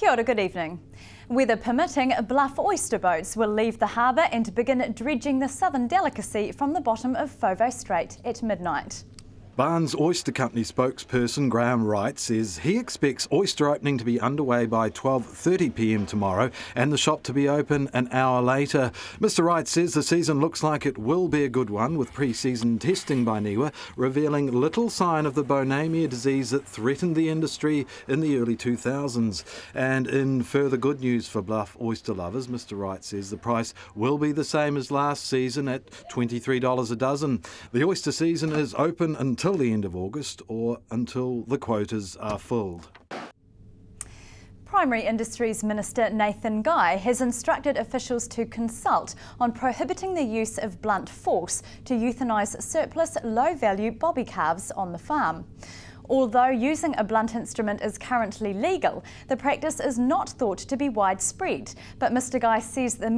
Kia ora, good evening. Weather permitting, bluff oyster boats will leave the harbour and begin dredging the southern delicacy from the bottom of Foveaux Strait at midnight. Barnes Oyster Company spokesperson Graham Wright says he expects oyster opening to be underway by 12:30 p.m. tomorrow and the shop to be open an hour later. Mr Wright says the season looks like it will be a good one, with pre-season testing by NIWA revealing little sign of the Bonamia disease that threatened the industry in the early 2000s. And in further good news for bluff oyster lovers, Mr Wright says the price will be the same as last season at $23 a dozen. The oyster season is open until the end of August or until the quotas are filled. Primary Industries Minister Nathan Guy has instructed officials to consult on prohibiting the use of blunt force to euthanise surplus low-value bobby calves on the farm. Although using a blunt instrument is currently legal, the practice is not thought to be widespread. But Mr Guy says the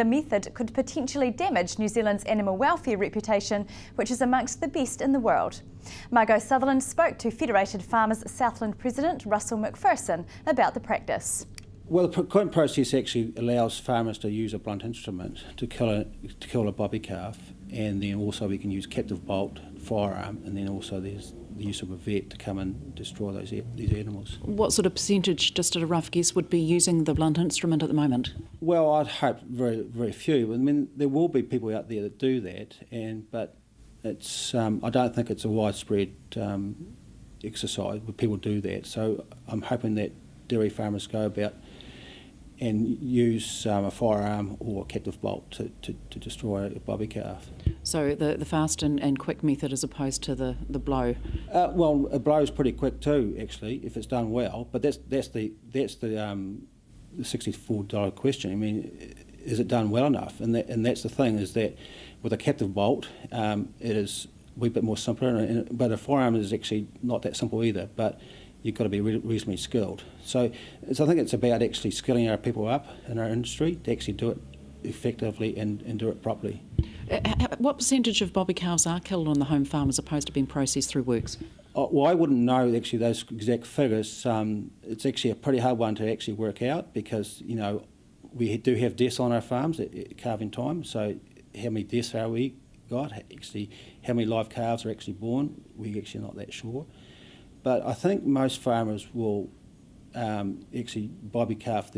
method could potentially damage New Zealand's animal welfare reputation, which is amongst the best in the world. Margot Sutherland spoke to Federated Farmers Southland President Russell McPherson about the practice. Well, the current process actually allows farmers to use a blunt instrument to kill a bobby calf, and then also we can use captive bolt, firearm, and then also there's the use of a vet to come and destroy these animals. What sort of percentage, just at a rough guess, would be using the blunt instrument at the moment? Well, I'd hope very, very few. I mean, there will be people out there that do that, but it's I don't think it's a widespread exercise where people do that. So I'm hoping that dairy farmers go about and use a firearm or a captive bolt to destroy a bobby calf. So the fast and quick method as opposed to the blow? Well, a blow is pretty quick too, actually, if it's done well. But that's the $64 question. I mean, is it done well enough? And that's the thing, is that with a captive bolt, it is a wee bit more simpler, but a firearm is actually not that simple either. But you've got to be reasonably skilled. So I think it's about actually skilling our people up in our industry to actually do it effectively and do it properly. What percentage of bobby calves are killed on the home farm as opposed to being processed through works? Well, I wouldn't know actually those exact figures. It's actually a pretty hard one to actually work out because, you know, we do have deaths on our farms at calving time. So how many deaths are we got? Actually, how many live calves are actually born? We're actually not that sure. But I think most farmers will actually bobby calf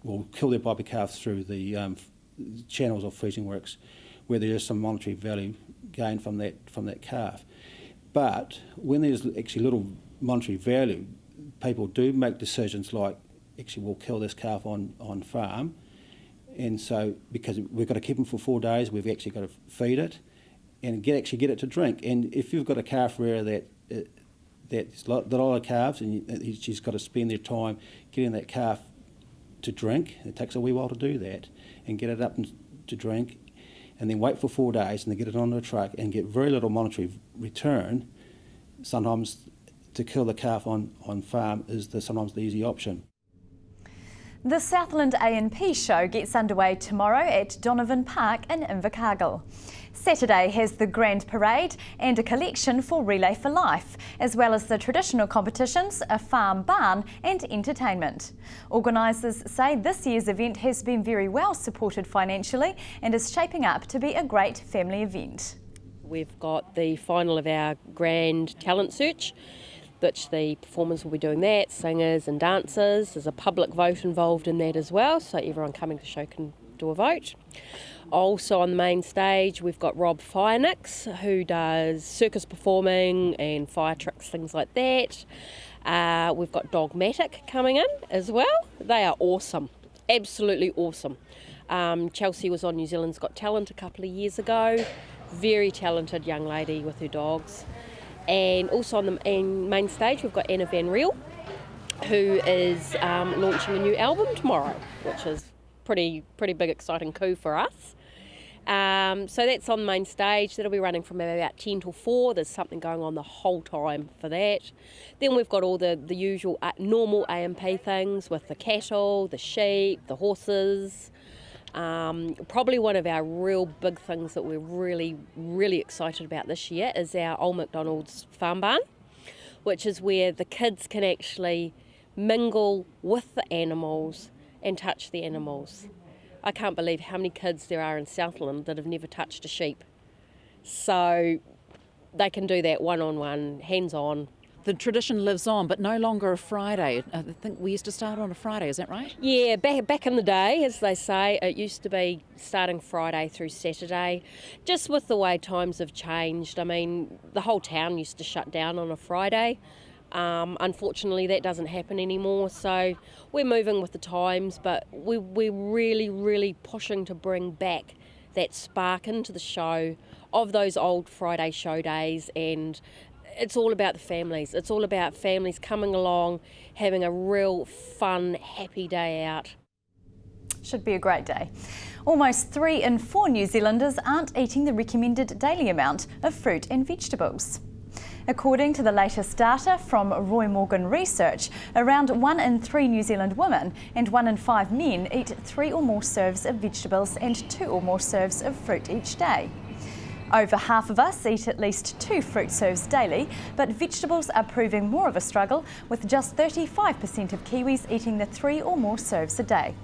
will kill their bobby calves through the channels of freezing works, where there is some monetary value gained from that calf. But when there's actually little monetary value, people do make decisions like, actually, we'll kill this calf on farm, and so because we've got to keep them for 4 days, we've actually got to feed it and get it to drink. And if you've got a calf rearer that's a lot of calves, and she's got to spend their time getting that calf to drink. It takes a wee while to do that, and get it up to drink, and then wait for 4 days, and then get it onto a truck and get very little monetary return. Sometimes to kill the calf on farm is sometimes the easy option. The Southland A&P show gets underway tomorrow at Donovan Park in Invercargill. Saturday has the Grand Parade and a collection for Relay for Life, as well as the traditional competitions, a farm barn and entertainment. Organisers say this year's event has been very well supported financially and is shaping up to be a great family event. We've got the final of our Grand Talent Search, which the performers will be doing that, singers and dancers. There's a public vote involved in that as well, so everyone coming to the show can do a vote. Also on the main stage we've got Rob Firenix, who does circus performing and fire tricks, things like that. We've got Dogmatic coming in as well. They are awesome, absolutely awesome. Chelsea was on New Zealand's Got Talent a couple of years ago. Very talented young lady with her dogs. And also on the main stage we've got Anna Van Riel, who is launching a new album tomorrow, which is pretty big exciting coup for us. So that's on the main stage. That'll be running from about 10 till 4. There's something going on the whole time for that. Then we've got all the usual normal AMP things with the cattle, the sheep, the horses. Probably one of our real big things that we're really excited about this year is our Old MacDonald's farm barn, which is where the kids can actually mingle with the animals and touch the animals. I can't believe how many kids there are in Southland that have never touched a sheep. So they can do that one-on-one, hands-on. The tradition lives on, but no longer a Friday. I think we used to start on a Friday, is that right? Yeah, back in the day, as they say, it used to be starting Friday through Saturday. Just with the way times have changed, I mean, the whole town used to shut down on a Friday. Unfortunately, that doesn't happen anymore, so we're moving with the times, but we're really, really pushing to bring back that spark into the show of those old Friday show days, and it's all about the families. It's all about families coming along, having a real fun, happy day out. Should be a great day. Almost 3 in 4 New Zealanders aren't eating the recommended daily amount of fruit and vegetables. According to the latest data from Roy Morgan Research, around 1 in 3 New Zealand women and 1 in 5 men eat 3 or more serves of vegetables and 2 or more serves of fruit each day. Over half of us eat at least 2 fruit serves daily, but vegetables are proving more of a struggle, with just 35% of Kiwis eating the 3 or more serves a day.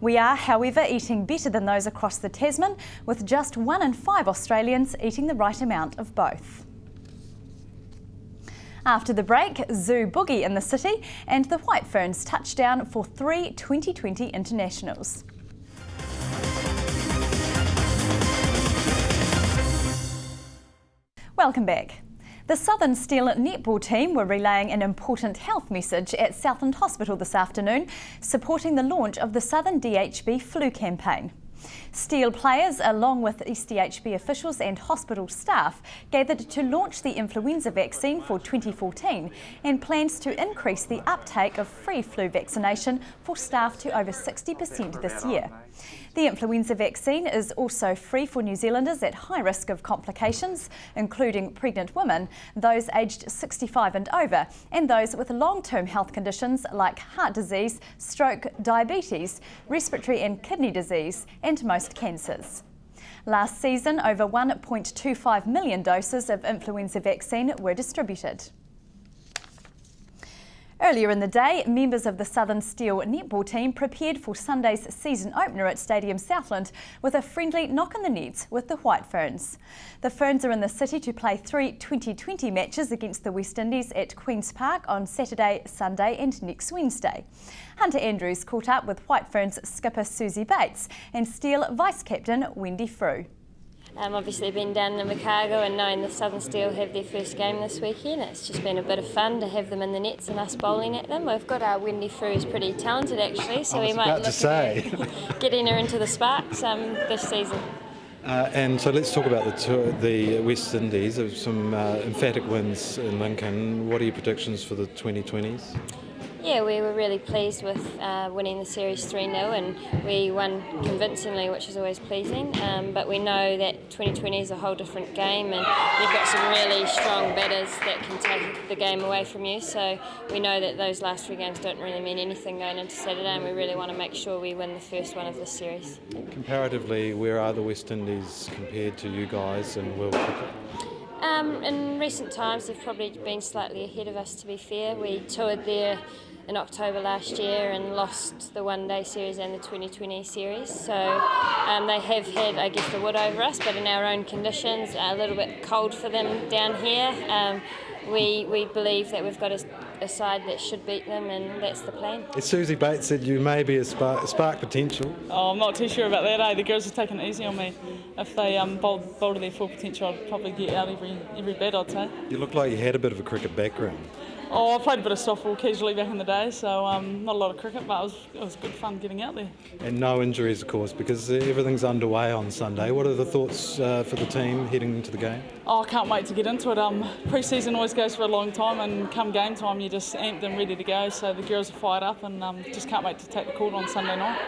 We are, however, eating better than those across the Tasman, with just 1 in 5 Australians eating the right amount of both. After the break, Zoo Boogie in the city and the White Ferns touchdown for 3 2020 internationals. Welcome back. The Southern Steel netball team were relaying an important health message at Southland Hospital this afternoon, supporting the launch of the Southern DHB flu campaign. Steel players, along with SDHB officials and hospital staff, gathered to launch the influenza vaccine for 2014 and plans to increase the uptake of free flu vaccination for staff to over 60% this year. The influenza vaccine is also free for New Zealanders at high risk of complications, including pregnant women, those aged 65 and over, and those with long-term health conditions like heart disease, stroke, diabetes, respiratory and kidney disease, and most cancers. Last season, over 1.25 million doses of influenza vaccine were distributed. Earlier in the day, members of the Southern Steel netball team prepared for Sunday's season opener at Stadium Southland with a friendly knock on the nets with the White Ferns. The Ferns are in the city to play 3 2020 matches against the West Indies at Queen's Park on Saturday, Sunday and next Wednesday. Hunter Andrews caught up with White Ferns skipper Susie Bates and Steel vice-captain Wendy Frew. Obviously been down in Invercargill and knowing the Southern Steel have their first game this weekend, it's just been a bit of fun to have them in the nets and us bowling at them. We've got our Wendy Frew who's pretty talented actually, so we might look at getting her into the Sparks this season. And so let's talk about the West Indies. There were some emphatic wins in Lincoln. What are your predictions for the 2020s? Yeah, we were really pleased with winning the series 3-0 and we won convincingly, which is always pleasing. But we know that 2020 is a whole different game and you've got some really strong batters that can take the game away from you. So we know that those last 3 games don't really mean anything going into Saturday and we really want to make sure we win the first one of this series. Comparatively, where are the West Indies compared to you guys in world cricket? In recent times, they've probably been slightly ahead of us, to be fair. We toured there in October last year and lost the one-day series and the 2020 series. So they have had, I guess, the wood over us, but in our own conditions, a little bit cold for them down here. We believe that we've got a side that should beat them, and that's the plan. Susie Bates said you may be a spark potential. Oh, I'm not too sure about that. The girls have taken it easy on me. If they bowled to their full potential, I'd probably get out every bat, I'd say. You look like you had a bit of a cricket background. Oh, I played a bit of softball casually back in the day, so not a lot of cricket, but it was good fun getting out there. And no injuries, of course, because everything's underway on Sunday. What are the thoughts for the team heading into the game? Oh, I can't wait to get into it. Pre-season always goes for a long time, and come game time, you're just amped and ready to go. So the girls are fired up, and just can't wait to take the court on Sunday night.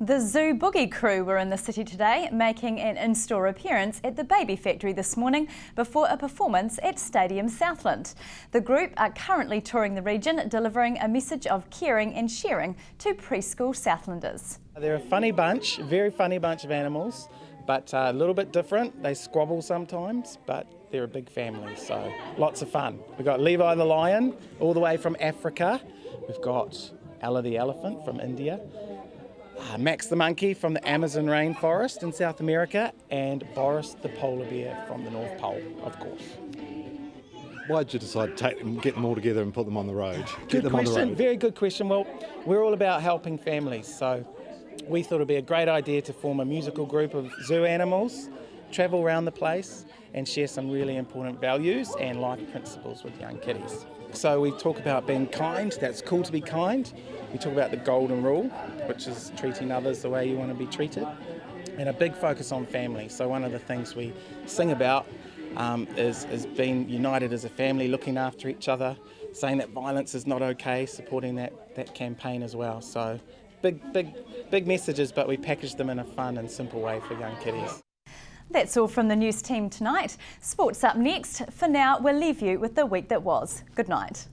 The Zoo Boogie crew were in the city today, making an in-store appearance at the Baby Factory this morning before a performance at Stadium Southland. The group are currently touring the region, delivering a message of caring and sharing to preschool Southlanders. They're a funny bunch, very funny bunch of animals, but a little bit different. They squabble sometimes, but they're a big family, so lots of fun. We've got Levi the lion, all the way from Africa. We've got Ella the elephant from India, Max the monkey from the Amazon rainforest in South America, and Boris the polar bear from the North Pole, of course. Why did you decide to get them all together and put them on the road? Good question, very good question. Well, we're all about helping families, so we thought it'd be a great idea to form a musical group of zoo animals, travel around the place and share some really important values and life principles with young kiddies. So we talk about being kind, that's cool to be kind. We talk about the golden rule, which is treating others the way you want to be treated, and a big focus on family. So one of the things we sing about is being united as a family, looking after each other, saying that violence is not okay, supporting that campaign as well. So big messages, but we package them in a fun and simple way for young kiddies. That's all from the news team tonight. Sports up next. For now, we'll leave you with the week that was. Good night.